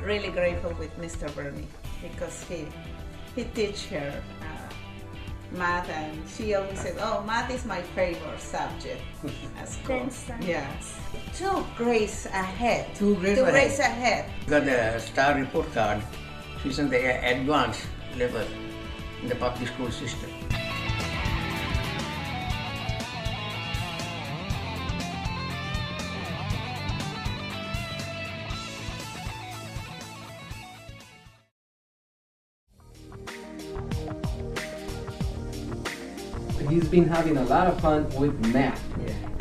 really grateful with Mr. Bernie because he teach her math, and she always said, "Oh, math is my favorite subject at school." Yes, 2 grades ahead. 2 grades Two grades ahead. Got the star report card. She's in the advanced level in the public school system. He's been having a lot of fun with math.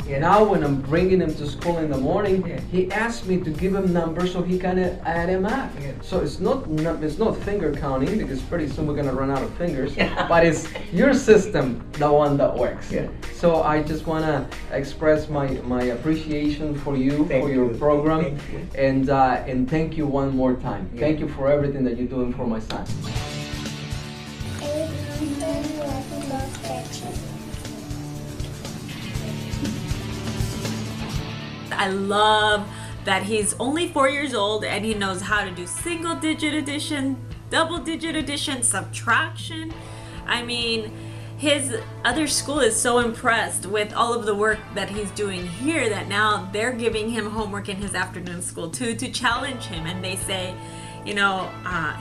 Yeah. Now when I'm bringing him to school in the morning, Yeah. he asks me to give him numbers so he can add them up. Yeah. So it's not finger counting, because pretty soon we're gonna run out of fingers. Yeah. But it's your system, the one that works. Yeah. So I just wanna express my appreciation for you, Thank for your you. program, Thank you. and thank you one more time. Yeah. Thank you for everything that you're doing for my son. I love that he's only 4 years old and he knows how to do single digit addition, double digit addition, subtraction. I mean, his other school is so impressed with all of the work that he's doing here that now they're giving him homework in his afternoon school too, to challenge him. And they say, you know,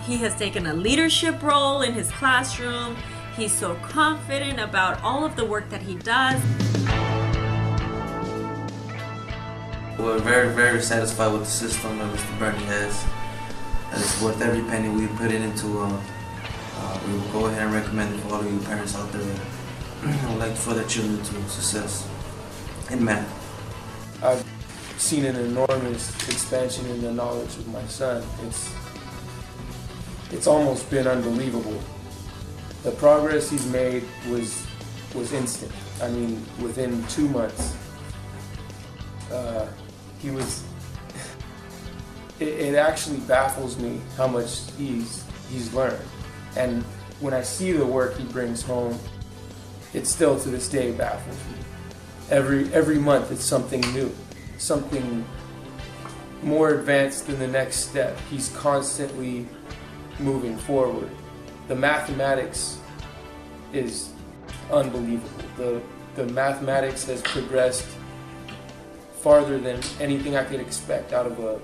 he has taken a leadership role in his classroom. He's so confident about all of the work that he does. We're very, very satisfied with the system that Mr. Bernie has. And it's worth every penny we put it into. We will go ahead and recommend it for all of you parents out there that would like for their children to success in math. I've seen an enormous expansion in the knowledge of my son. It's almost been unbelievable. The progress he's made was instant. I mean, within 2 months. He was. It actually baffles me how much he's learned, and when I see the work he brings home, it still to this day baffles me. Every month it's something new, something more advanced than the next step. He's constantly moving forward. The mathematics is unbelievable. The mathematics has progressed farther than anything I could expect out of a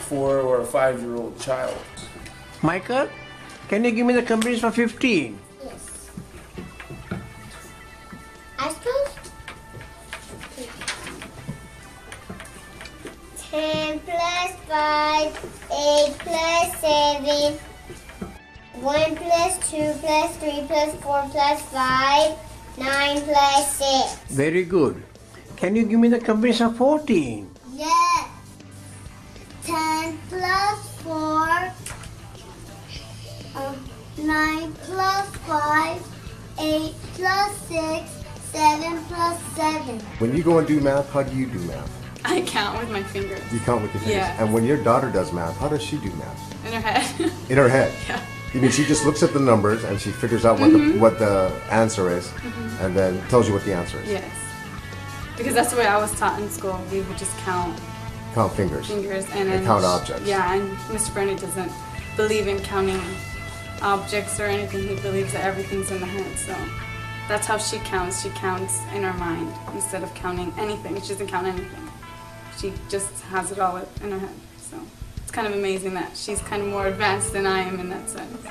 4 or a 5-year-old child. Michael, can you give me the combination for 15? Yes. I suppose 10 plus 5, 8 plus 7, 1 plus 2 plus 3 plus 4 plus 5, 9 plus 6. Very good. Can you give me the combination of 14? Yes. 10 plus 4, 9 plus 5, 8 plus 6, 7 plus 7. When you go and do math, how do you do math? I count with my fingers. You count with your fingers? Yeah. And when your daughter does math, how does she do math? In her head. In her head? Yeah. You mean she just looks at the numbers and she figures out what the answer is, and then tells you what the answer is? Yes. Because that's the way I was taught in school. We would just count Fingers. and then count objects. Yeah, and Mr. Bernie doesn't believe in counting objects or anything. He believes that everything's in the head. So that's how she counts. She counts in her mind instead of counting anything. She doesn't count anything. She just has it all in her head. So it's kind of amazing that she's kind of more advanced than I am in that sense.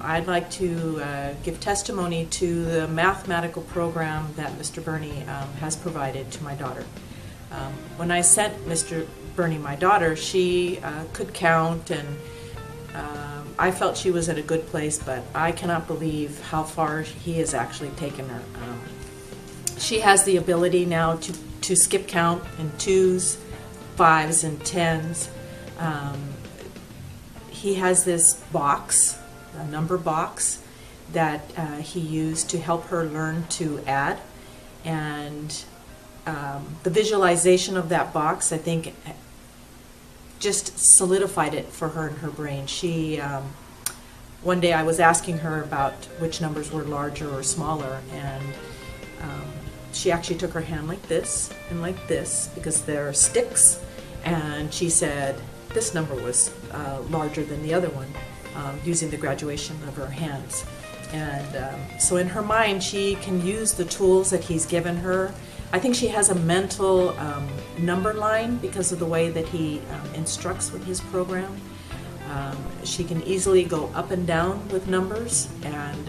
I'd like to give testimony to the mathematical program that Mr. Bernie has provided to my daughter. When I sent Mr. Bernie my daughter, she could count, and I felt she was at a good place, but I cannot believe how far he has actually taken her. She has the ability now to skip count in 2s, 5s, and 10s. He has this box, a number box, that he used to help her learn to add, and the visualization of that box, I think, just solidified it for her in her brain. She one day I was asking her about which numbers were larger or smaller, and she actually took her hand like this and like this because they're sticks, and she said this number was larger than the other one, using the graduation of her hands. And so in her mind, she can use the tools that he's given her. I think she has a mental number line because of the way that he instructs with his program. She can easily go up and down with numbers, and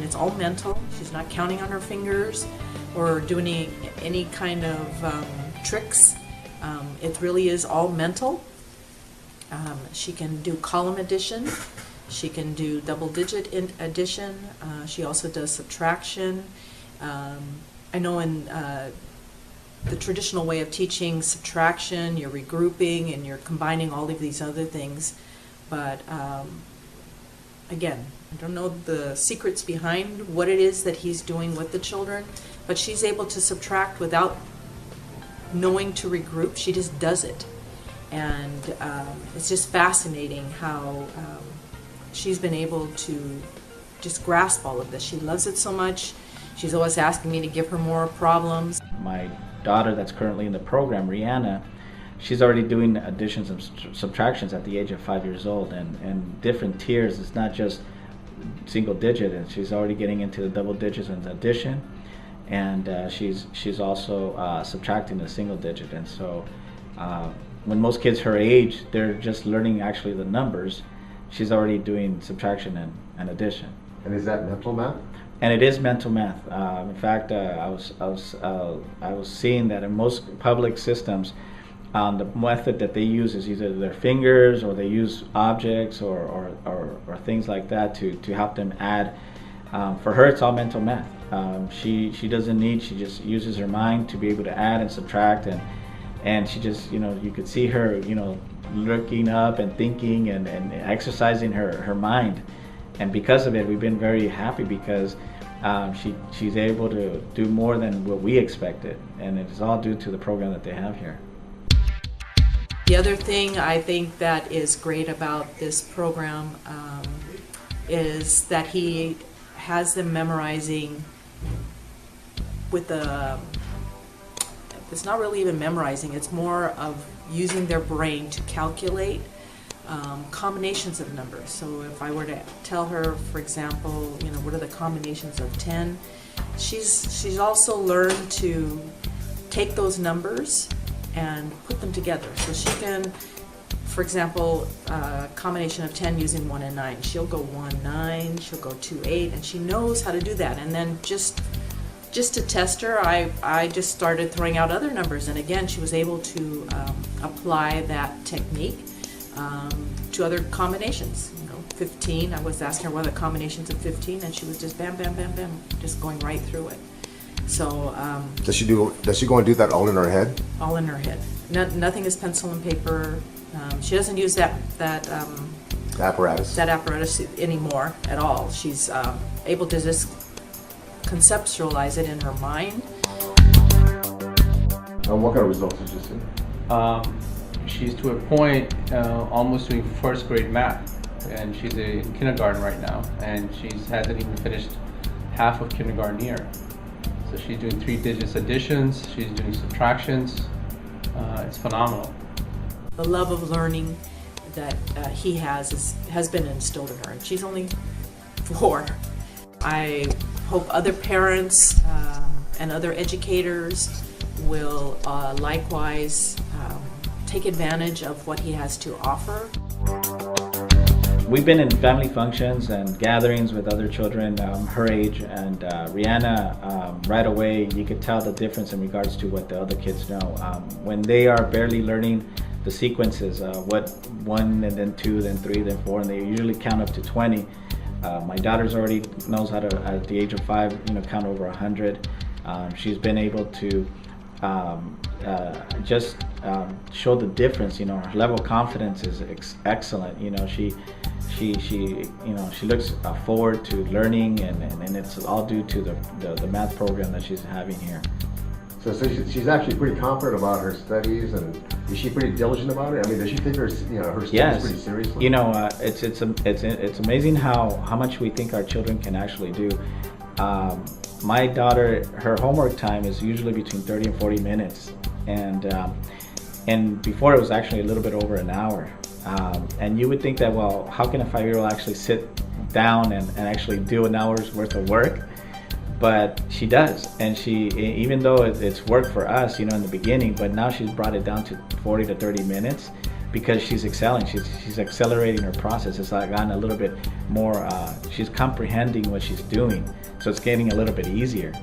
it's all mental. She's not counting on her fingers or doing any kind of tricks. It really is all mental. She can do column addition. She can do double-digit addition. She also does subtraction. I know in the traditional way of teaching subtraction, you're regrouping and you're combining all of these other things. But again, I don't know the secrets behind what it is that he's doing with the children, but she's able to subtract without knowing to regroup. She just does it. And it's just fascinating how she's been able to just grasp all of this. She loves it so much. She's always asking me to give her more problems. My daughter that's currently in the program, Rihanna, she's already doing additions and subtractions at the age of 5 years old, and different tiers. It's not just single digit, and she's already getting into the double digits and addition, and she's also subtracting the single digit. And so when most kids her age, they're just learning actually the numbers, she's already doing subtraction and addition. And is that mental math? And it is mental math. In fact, I was seeing that in most public systems, the method that they use is either their fingers, or they use objects or things like that to help them add. For her, it's all mental math. She doesn't need. She just uses her mind to be able to add and subtract, and she just, you could see her, looking up and thinking and exercising her mind. And because of it, we've been very happy because she's able to do more than what we expected, and it's all due to the program that they have here. The other thing I think that is great about this program is that he has them memorizing with it's not really even memorizing, it's more of using their brain to calculate combinations of numbers. So if I were to tell her, for example, what are the combinations of 10, she's also learned to take those numbers and put them together. So she can, for example, combination of 10 using 1 and 9. She'll go 1, 9, she'll go 2, 8, and she knows how to do that. And then just to test her, I just started throwing out other numbers, and again, she was able to apply that technique to other combinations. 15, I was asking her what are the combinations of 15, and she was just bam, bam, bam, bam, just going right through it. So does she go and do that all in her head? All in her head. Nothing is pencil and paper. She doesn't use that apparatus anymore at all. She's able to just conceptualize it in her mind. What kind of results did you see? She's to a point almost doing first grade math, and she's in kindergarten right now, and she hasn't even finished half of kindergarten year. So she's doing 3 digits additions, she's doing subtractions. It's phenomenal. The love of learning that he has been instilled in her, and she's only 4. I hope other parents and other educators will likewise take advantage of what he has to offer. We've been in family functions and gatherings with other children her age, and Rihanna, right away, you could tell the difference in regards to what the other kids know. When they are barely learning the sequences, what 1 and then 2, then 3, then 4, and they usually count up to 20. My daughter's already knows how to, at the age of 5, count over 100. She's been able to just show the difference. Her level of confidence is excellent. She looks forward to learning, and it's all due to the math program that she's having here. So she's actually pretty confident about her studies, and is she pretty diligent about it? I mean, does she take her her studies pretty seriously? You know, it's amazing how much we think our children can actually do. My daughter, her homework time is usually between 30 and 40 minutes, and before it was actually a little bit over an hour. And you would think that, well, how can a 5-year-old actually sit down and actually do an hour's worth of work? But she does, and she, even though it's work for us, in the beginning, but now she's brought it down to 40 to 30 minutes because she's excelling. She's accelerating her process. It's like gotten a little bit more. She's comprehending what she's doing, so it's getting a little bit easier.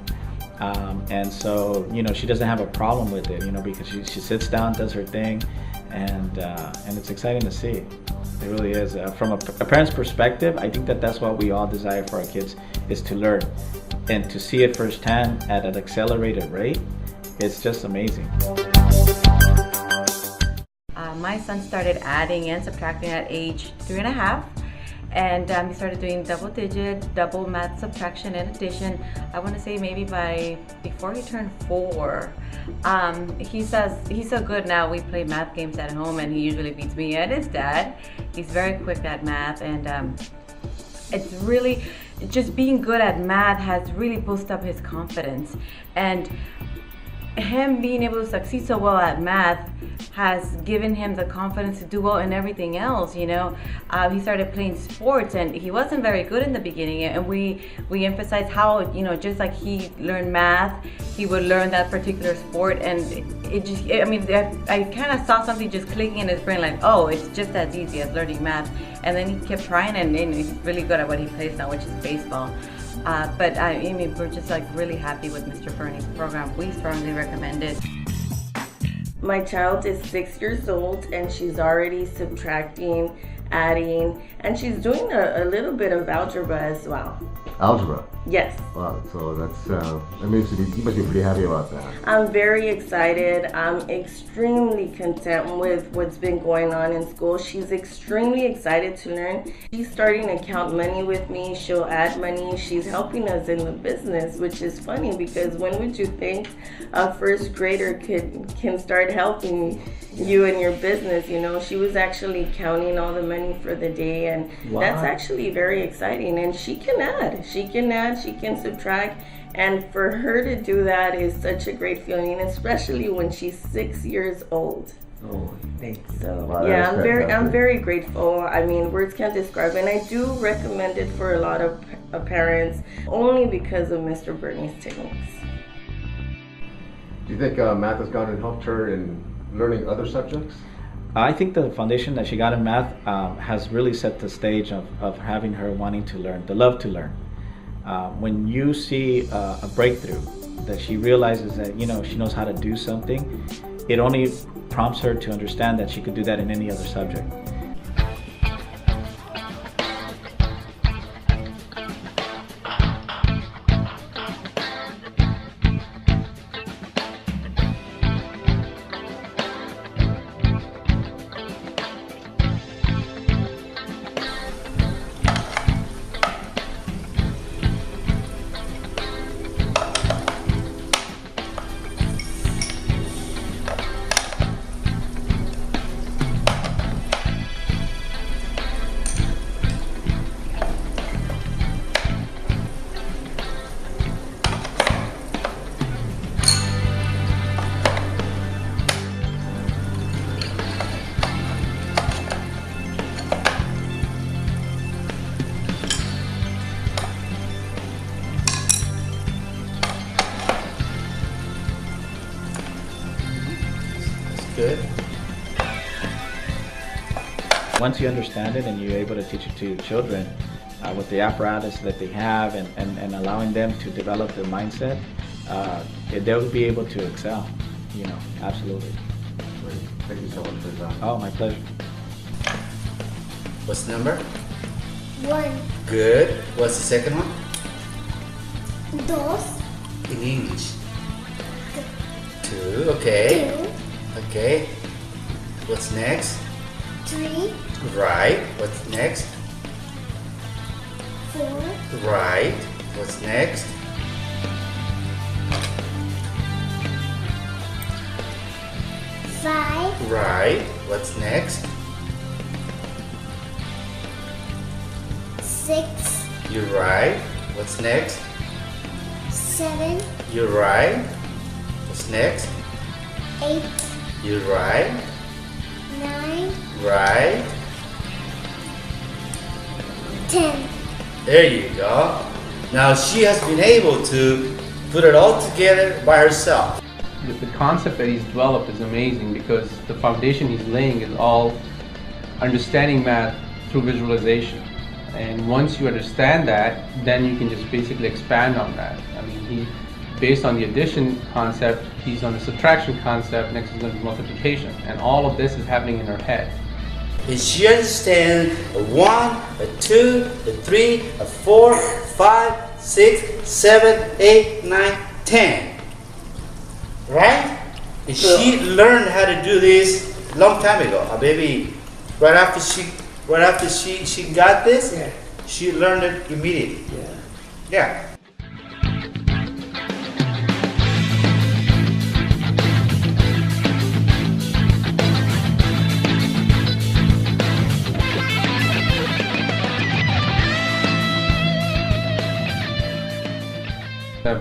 And so she doesn't have a problem with it, because she sits down, does her thing, and it's exciting to see. It really is. From a parent's perspective, I think that's what we all desire for our kids, is to learn. And to see it firsthand at an accelerated rate, it's just amazing. My son started adding and subtracting at age 3.5, and he started doing double math subtraction and addition. I want to say maybe before he turned 4. He's so good now. We play math games at home, and he usually beats me and his dad. He's very quick at math, and it's really just being good at math has really boosted up his confidence, and him being able to succeed so well at math has given him the confidence to do well in everything else. He started playing sports, and he wasn't very good in the beginning, and we emphasized how just like he learned math, he would learn that particular sport, and I kind of saw something just clicking in his brain, like, oh, it's just as easy as learning math. And then he kept trying, and he's really good at what he plays now, which is baseball. But we're just really happy with Mr. Burney's program. We strongly recommend it. My child is 6 years old, and she's already subtracting, adding, and she's doing a little bit of algebra as well. Algebra? Yes. Wow, so that means you must be pretty happy about that. I'm very excited. I'm extremely content with what's been going on in school. She's extremely excited to learn. She's starting to count money with me. She'll add money. She's helping us in the business, which is funny because when would you think a first grader can start helping you in your business? She was actually counting all the money for the day, and that's actually very exciting. And she can add, she can subtract, and for her to do that is such a great feeling, especially when she's 6 years old. Oh, thank you. So yeah, I'm very grateful. Words can't describe it, and I do recommend it for a lot of parents, only because of Mr. Burney's techniques. Do you think math has gone and helped her in learning other subjects? I think the foundation that she got in math has really set the stage of having her wanting to learn, the love to learn. When you see a breakthrough, that she realizes that she knows how to do something, it only prompts her to understand that she could do that in any other subject. Good. Once you understand it and you're able to teach it to your children with the apparatus that they have and allowing them to develop their mindset, they'll be able to excel, absolutely. Great. Thank you so much for that. Oh, my pleasure. What's the number? 1. Good. What's the second one? 2. In English. 2, okay. 2. Okay. What's next? 3. Right. What's next? 4. Right. What's next? 5. Right. What's next? 6. You're right. What's next? 7. You're right. What's next? 8. You're right. 9. Right. 10. There you go. Now she has been able to put it all together by herself. The concept that he's developed is amazing because the foundation he's laying is all understanding math through visualization. And once you understand that, then you can just basically expand on that. I mean, based on the addition concept, he's on the subtraction concept, next is going to be multiplication. And all of this is happening in her head. And she understands a 1, a 2, a 3, a 4, 5, 6, 7, 8, 9, 10. Right? And she learned how to do this a long time ago. Maybe right after she got this, she learned it immediately. Yeah.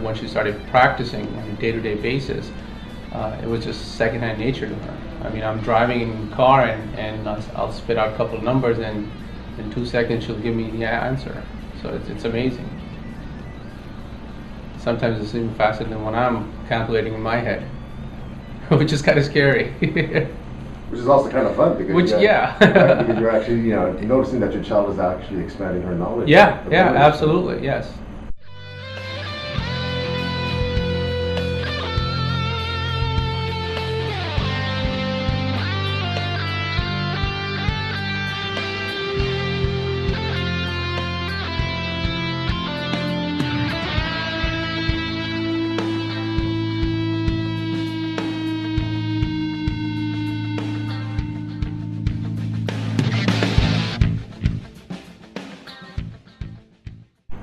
Once she started practicing on a day-to-day basis, it was just second-hand nature to her. I mean, I'm driving in the car and I'll spit out a couple of numbers and in 2 seconds she'll give me the answer. So it's amazing. Sometimes it's even faster than when I'm calculating in my head, which is kind of scary. Which is also kind of fun because because you're actually noticing that your child is actually expanding her knowledge. Yeah, absolutely, yes.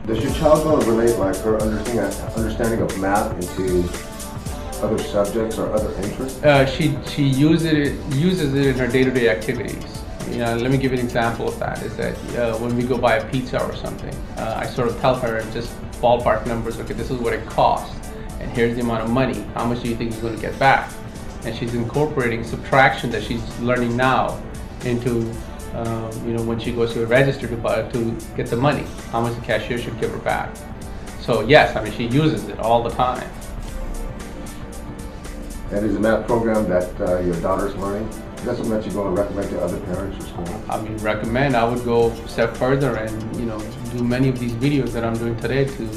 Does your child going to relate like her understanding of math into other subjects or other interests? She uses it in her day-to-day activities. Let me give you an example of that. Is that when we go buy a pizza or something, I sort of tell her just ballpark numbers. Okay, this is what it costs, and here's the amount of money. How much do you think you're going to get back? And she's incorporating subtraction that she's learning now into when she goes to a register to get the money, how much the cashier should give her back. So yes, I mean, she uses it all the time. And is a math program that your daughter's learning? Is that something that you're going to recommend to other parents or schools? I mean, recommend. I would go a step further and do many of these videos that I'm doing today to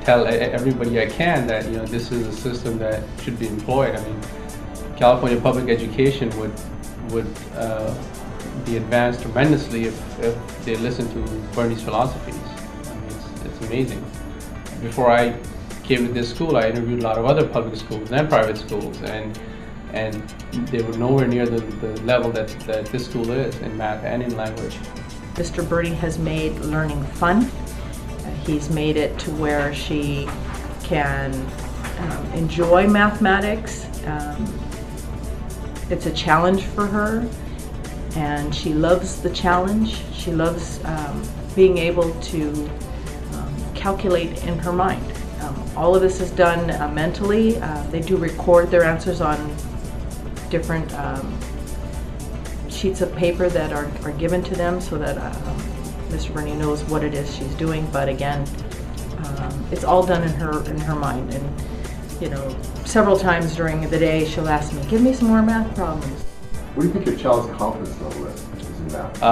tell everybody I can that this is a system that should be employed. I mean, California public education would be advanced tremendously if they listen to Bernie's philosophies. I mean, it's amazing. Before I came to this school, I interviewed a lot of other public schools and private schools, and they were nowhere near the level that this school is in math and in language. Mr. Bernie has made learning fun. He's made it to where she can enjoy mathematics. It's a challenge for her, and she loves the challenge. She loves being able to calculate in her mind. All of this is done mentally. They do record their answers on different sheets of paper that are given to them so that Mr. Bernie knows what it is she's doing. But again, it's all done in her mind. And several times during the day she'll ask me, "Give me some more math problems." What do you think your child's confidence level is in math?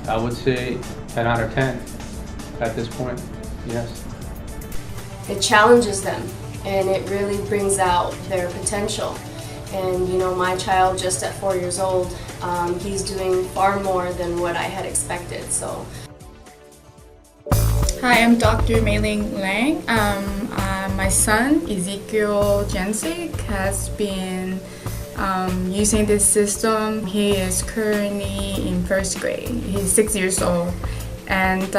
I would say 10 out of 10 at this point, yes. It challenges them, and it really brings out their potential. And my child, just at 4 years old, he's doing far more than what I had expected. So. Hi, I'm Dr. Mei-Ling Lang. My son, Ezekiel Jensik, has been using this system. He is currently in first grade. He's 6 years old. And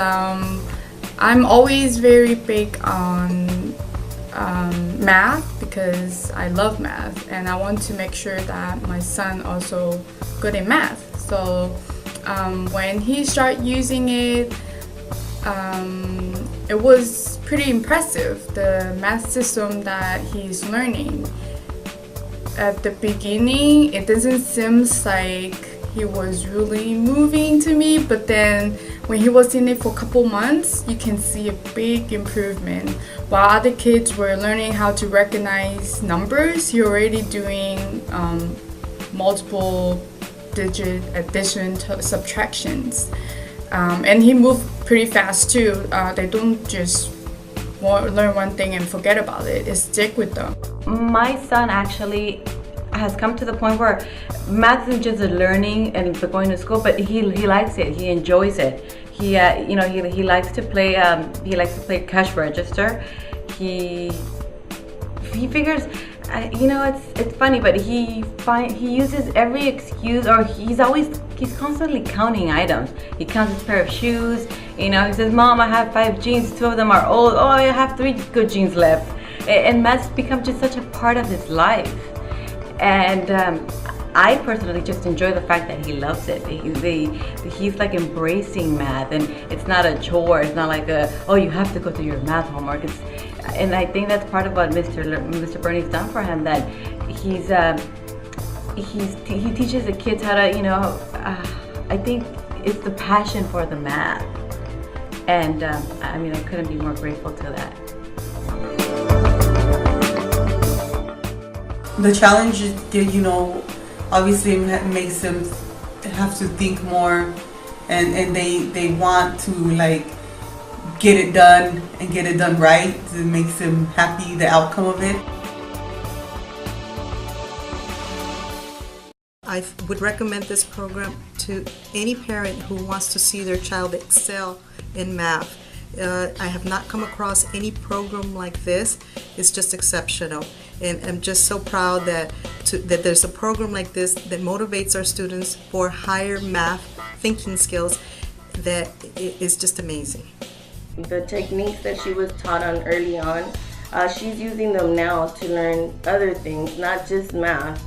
I'm always very big on math because I love math and I want to make sure that my son also good in math. So when he started using it, it was pretty impressive, the math system that he's learning. At the beginning, it doesn't seem like he was really moving to me, but then when he was in it for a couple months, you can see a big improvement. While other kids were learning how to recognize numbers, he already doing multiple digit addition, subtractions. And he moved pretty fast too. They don't just learn one thing and forget about it. It stick with them. My son actually has come to the point where math isn't just a learning and going to school, but he likes it. He enjoys it. He he likes to play. He likes to play cash register. He figures. It's funny, but he uses every excuse, or he's constantly counting items. He counts his pair of shoes. He says, "Mom, I have 5 jeans. 2 of them are old. Oh, I have 3 good jeans left." And math's become just such a part of his life. And I personally just enjoy the fact that he loves it. He's like embracing math, and it's not a chore. It's not like you have to go do your math homework. And I think that's part of what Mr. Bernie's done for him. That he teaches the kids how to I think it's the passion for the math, and I couldn't be more grateful to that. The challenge, obviously makes them have to think more, and they want to get it done and get it done right. It makes them happy, the outcome of it. I would recommend this program to any parent who wants to see their child excel in math. I have not come across any program like this. It's just exceptional, and I'm just so proud that there's a program like this that motivates our students for higher math thinking skills. That is just amazing. The techniques that she was taught on early on, she's using them now to learn other things, not just math.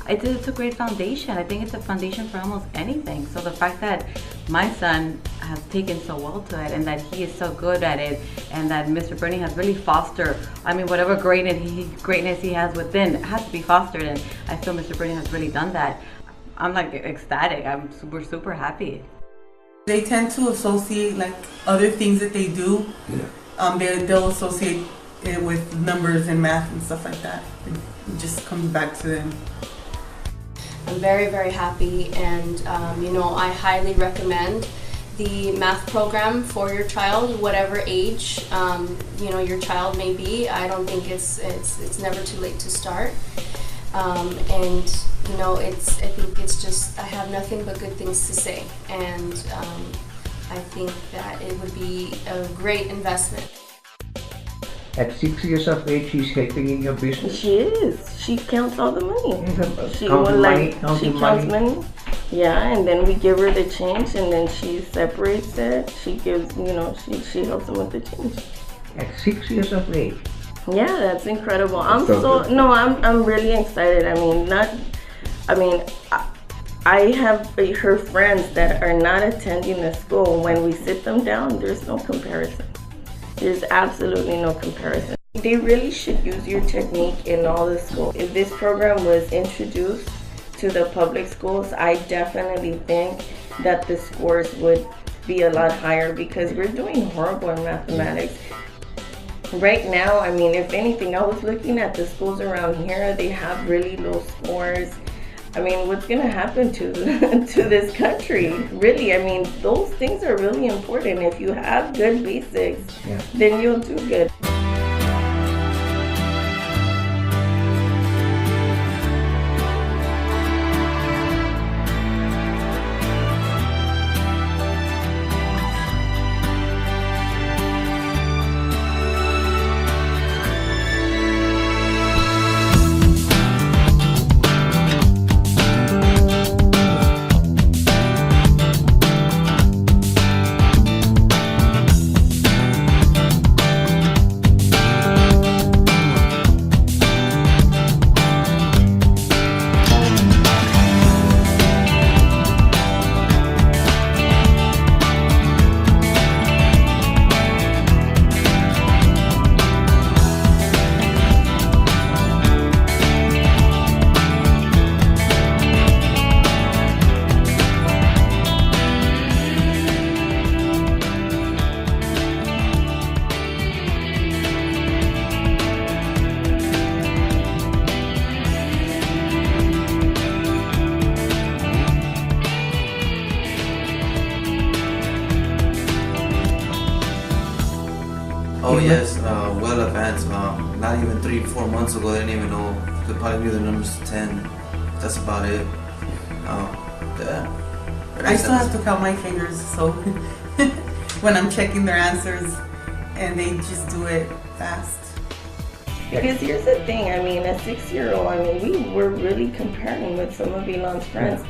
It's a great foundation. I think it's a foundation for almost anything. So the fact that my son has taken so well to it, and that he is so good at it, and that Mr. Bernie has really fostered, whatever greatness he has within has to be fostered, and I feel Mr. Bernie has really done that. I'm ecstatic. I'm super, super happy. They tend to associate other things that they do. Yeah. They'll associate it with numbers and math and stuff like that. It just comes back to them. I'm very, very happy, and I highly recommend the math program for your child, whatever age your child may be. I don't think it's never too late to start. I think it's just, I have nothing but good things to say, and I think that it would be a great investment. At 6 years of age, she's helping in your business? She is. She counts all the money. She counts money. Yeah, and then we give her the change, and then she separates it. She gives, she helps them with the change. At 6 years of age? Yeah, that's incredible. I'm really excited. I have her friends that are not attending the school. When we sit them down, there's no comparison. There's absolutely no comparison. They really should use your technique in all the schools. If this program was introduced to the public schools, I definitely think that the scores would be a lot higher, because we're doing horrible in mathematics. Right now, if anything, I was looking at the schools around here, they have really low scores. What's going to happen to this country? Really, those things are really important. If you have good basics, then you'll do good. yes, well advanced. Not even 3-4 months ago, they didn't even know. Could probably do the numbers to 10. That's about it. Yeah. I still have to count my fingers, so when I'm checking their answers, and they just do it fast. Because here's the thing, I mean, a 6-year-old, I mean, we were really comparing with some of Elon's friends.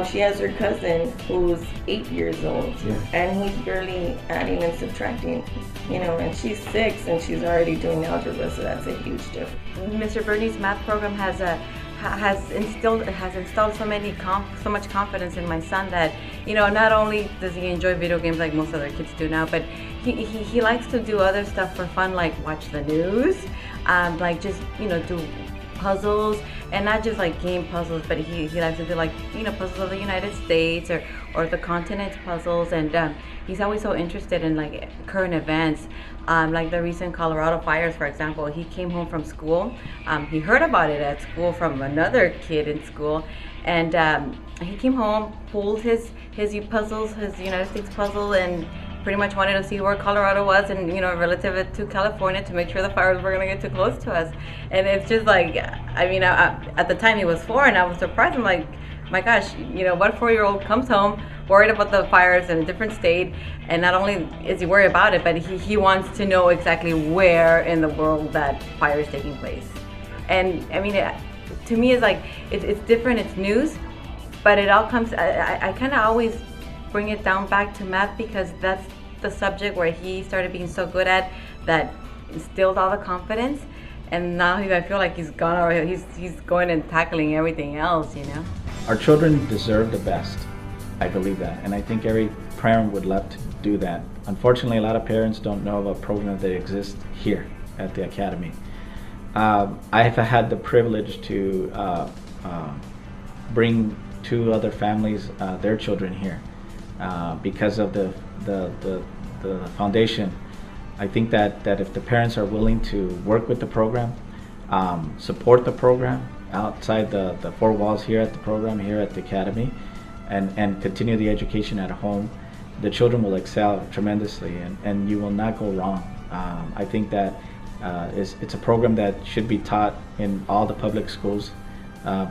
She has her cousin who's 8 years old, and he's barely adding and subtracting, you know, and she's 6 and she's already doing algebra, so that's a huge difference. Mr. Bernie's math program has instilled so much confidence in my son that, you know, not only does he enjoy video games like most other kids do now, but he likes to do other stuff for fun, like watch the news, like just, you know, do puzzles, and not just like game puzzles, but he likes to do, like, you know, puzzles of the United States or the continents puzzles, and he's always so interested in like current events, like the recent Colorado fires, for example. He came home from school, he heard about it at school from another kid in school, and he came home, pulled his puzzles, his United States puzzle, and pretty much wanted to see where Colorado was, and, you know, relative to California, to make sure the fires were gonna get too close to us. And it's just like, I mean, at the time he was 4, and I was surprised. I'm like, my gosh, you know, what 4-year-old comes home worried about the fires in a different state, and not only is he worried about it, but he wants to know exactly where in the world that fire is taking place. And I mean, to me, it's like, it's different, it's news, but it all comes, I kind of always bring it down back to math, because that's the subject where he started being so good at, that instilled all the confidence, and now I feel like he's gone already. He's going and tackling everything else, you know. Our children deserve the best. I believe that, and I think every parent would love to do that. Unfortunately, a lot of parents don't know about programs that exist here at the Academy. I have had the privilege to bring 2 other families, their children here, because of the foundation. I think that if the parents are willing to work with the program, support the program outside the 4 walls here at the program, here at the Academy, and continue the education at home, the children will excel tremendously, and you will not go wrong. I think that it's a program that should be taught in all the public schools,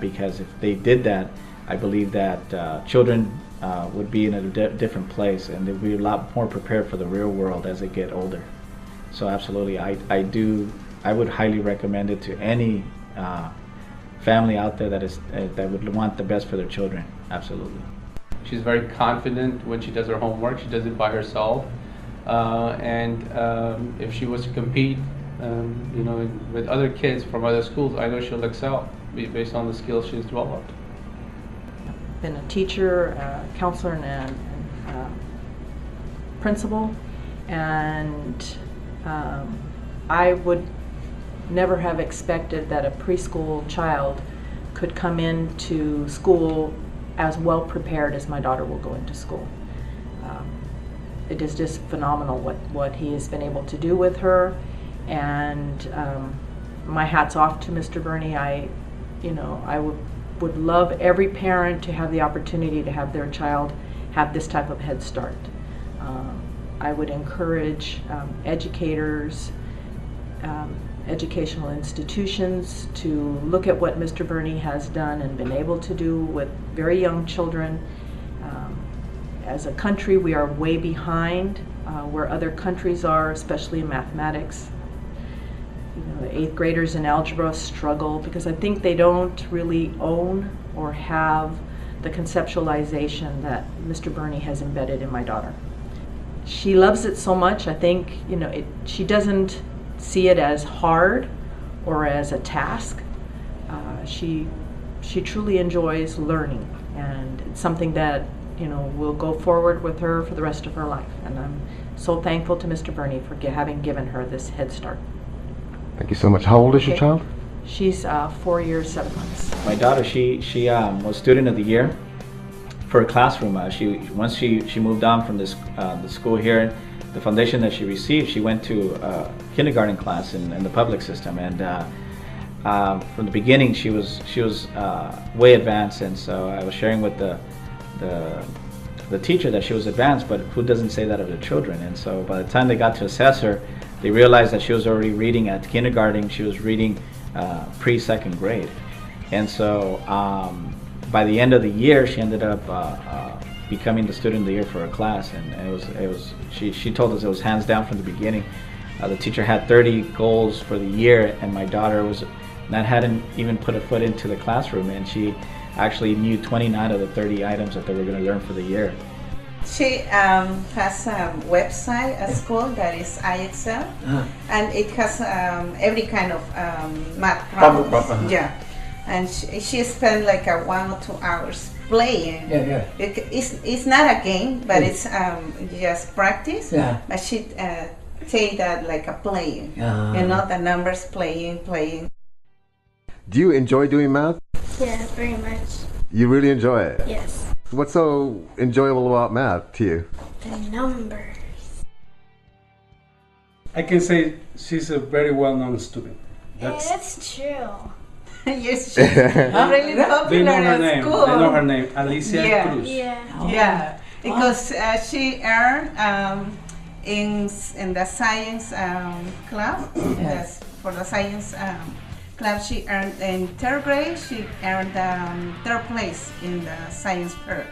because if they did that, I believe that children would be in a different place, and they'd be a lot more prepared for the real world as they get older. So absolutely, I would highly recommend it to any family out there that would want the best for their children. Absolutely. She's very confident when she does her homework. She does it by herself, and if she was to compete, you know, with other kids from other schools, I know she'll excel based on the skills she's developed. Been a teacher, counselor, and principal, and I would never have expected that a preschool child could come into school as well prepared as my daughter will go into school. It is just phenomenal what he has been able to do with her, and my hat's off to Mr. Bernie. I would love every parent to have the opportunity to have their child have this type of head start. I would encourage educators, educational institutions to look at what Mr. Bernie has done and been able to do with very young children. As a country, we are way behind where other countries are, especially in mathematics. You know, the 8th graders in algebra struggle because I think they don't really own or have the conceptualization that Mr. Bernie has embedded in my daughter. She loves it so much, I think, you know, she doesn't see it as hard or as a task. She truly enjoys learning, and it's something that, you know, will go forward with her for the rest of her life. And I'm so thankful to Mr. Bernie for having given her this head start. Thank you so much. How old is your child? She's 4 years, 7 months. My daughter, she was student of the year for a classroom. Once she moved on from this the school here, the foundation that she received, she went to kindergarten class in the public system, and from the beginning she was way advanced. And so I was sharing with the teacher that she was advanced, but who doesn't say that of their children? And so by the time they got to assess her, they realized that she was already reading at kindergarten. She was reading pre-second grade, and so by the end of the year, she ended up becoming the student of the year for her class, and it was she told us it was hands down from the beginning. The teacher had 30 goals for the year, and my daughter hadn't even put a foot into the classroom, and she actually knew 29 of the 30 items that they were going to learn for the year. She has a website at school that is iExcel, and it has every kind of math problems. Yeah, and she spent like 1 or 2 hours playing. Yeah. It's not a game, but it's just practice. Yeah. But she take that like a playing. You know, the numbers playing. Do you enjoy doing math? Yeah, very much. You really enjoy it? Yes. What's so enjoyable about math to you? The numbers. I can say she's a very well-known student. That's true. Yes, she's really popular They know her at name. school. They know her name, Alicia Cruz. Yeah, because she earned in the science club. Yes, for the science club, she earned in 3rd grade. She earned 3rd place in the science fair,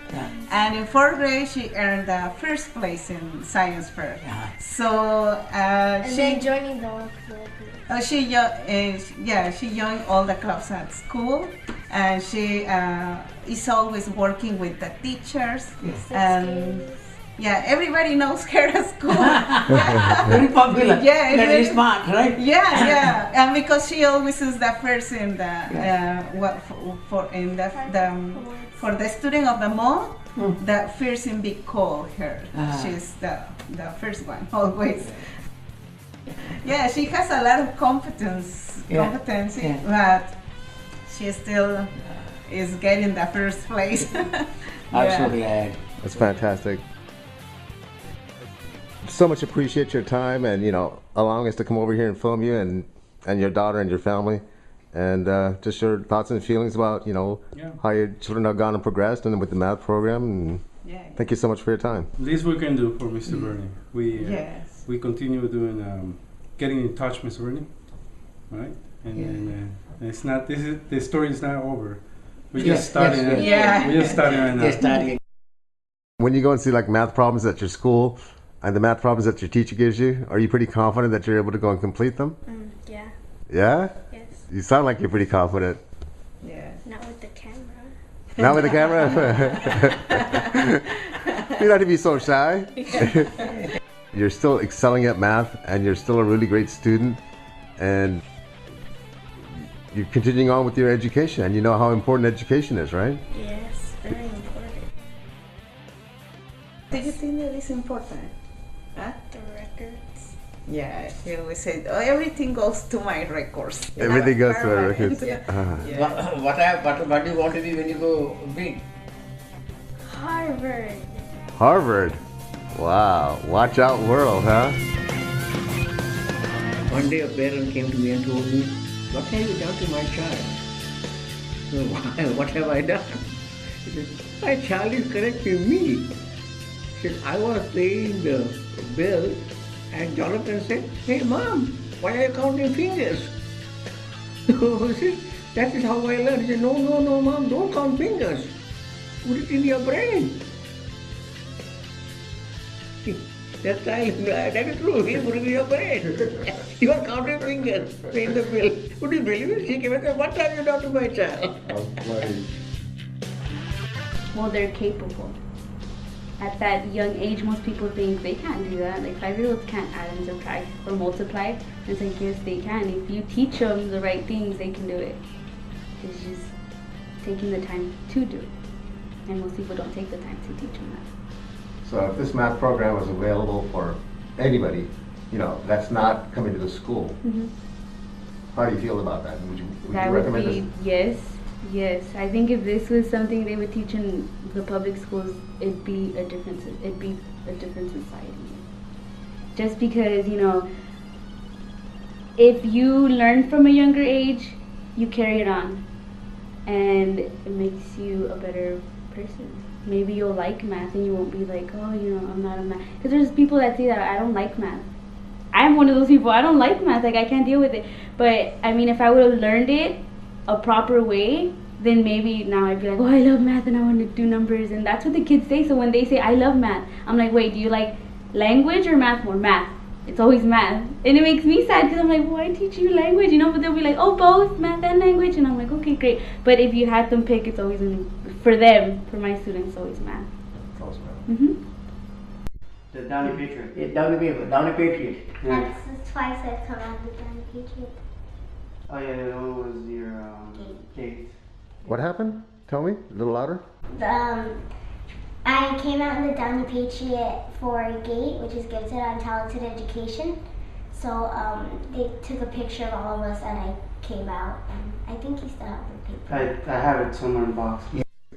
and in 4th grade she earned 1st place in science fair. So And then joining the club. she joined all the clubs at school, and she is always working with the teachers. Yeah, everybody knows her at school. Very popular. Yeah, Very smart, right? Yeah, and because she always is the first in the for the student of the month, the first in big call her. She's the first one always. Yeah, she has a lot of competency, but she still is getting the first place. I'm so glad. That's fantastic. So much appreciate your time and allowing us to come over here and film you and your daughter and your family, and just your thoughts and feelings about how your children have gone and progressed and with the math program. And thank you so much for your time. Least we can do for Mr. Bernie. We continue doing getting in touch, Mr. Bernie, right? And it's not the story is not over. We're just starting. We're just starting right now. When you go and see like math problems at your school and the math problems that your teacher gives you, are you pretty confident that you're able to go and complete them? Yeah. Yeah? Yes. You sound like you're pretty confident. Yeah. Not with the camera. Not with the camera? You don't have to be so shy. You're still excelling at math, and you're still a really great student, and you're continuing on with your education, and you know how important education is, right? Yes, very important. Do you think that is important? Huh? The records. Yeah, he always said, everything goes to my records. Everything goes to my records. What do you want to be when you go big? Harvard. Harvard. Wow. Watch out world, huh? One day a parent came to me and told me, "What have you done to my child?" So, what have I done? He said, "My child is correcting me." He said, "I was playing the bill and Jonathan said, 'Hey mom, why are you counting fingers?' So he said, 'That is how I learned.' He said, No mom, don't count fingers. Put it in your brain." That child, that is true, he put it in your brain. You are counting fingers in the bill. Would you believe it? She came and said, "What have you done to my child?" Well, they're capable. At that young age, most people think they can't do that. Like 5-year-olds can't add and subtract or multiply. It's like, yes, they can. If you teach them the right things, they can do it. It's just taking the time to do it. And most people don't take the time to teach them that. So if this math program was available for anybody, that's not coming to the school, how do you feel about that? Would you recommend this? Yes. I think if this was something they would teach in the public schools, it'd be a different society. Just because, if you learn from a younger age, you carry it on, and it makes you a better person. Maybe you'll like math and you won't be like, I'm not a math. Because there's people that say that I don't like math. I'm one of those people. I don't like math. Like I can't deal with it. But I mean, if I would have learned it a proper way, then maybe now I'd be like, oh, I love math and I want to do numbers. And that's what the kids say. So when they say, I love math, I'm like, wait, do you like language or math more? Math. It's always math. And it makes me sad because I'm like, why teach you language? You know, but they'll be like, oh, both math and language. And I'm like, okay, great. But if you had them pick, it's always, for them, for my students, it's always math. It's always math. Mm-hmm. The Downey Patriot. Yeah, Downey Patriot. That's twice I've come out with Downey Patriot. Oh yeah, the other one was your gate. What happened? Tell me a little louder. I came out in the Downey Patriot for GATE, which is Gifted on Talented Education. So they took a picture of all of us and I came out. And I think you still have the paper. I have it somewhere in the box.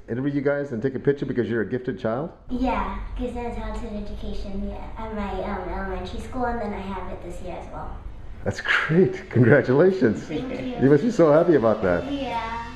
Interview you guys and take a picture because you're a gifted child? Yeah, Gifted on Talented Education, yeah, at my elementary school, and then I have it this year as well. That's great. Congratulations. Thank you. You must be so happy about that. Yeah.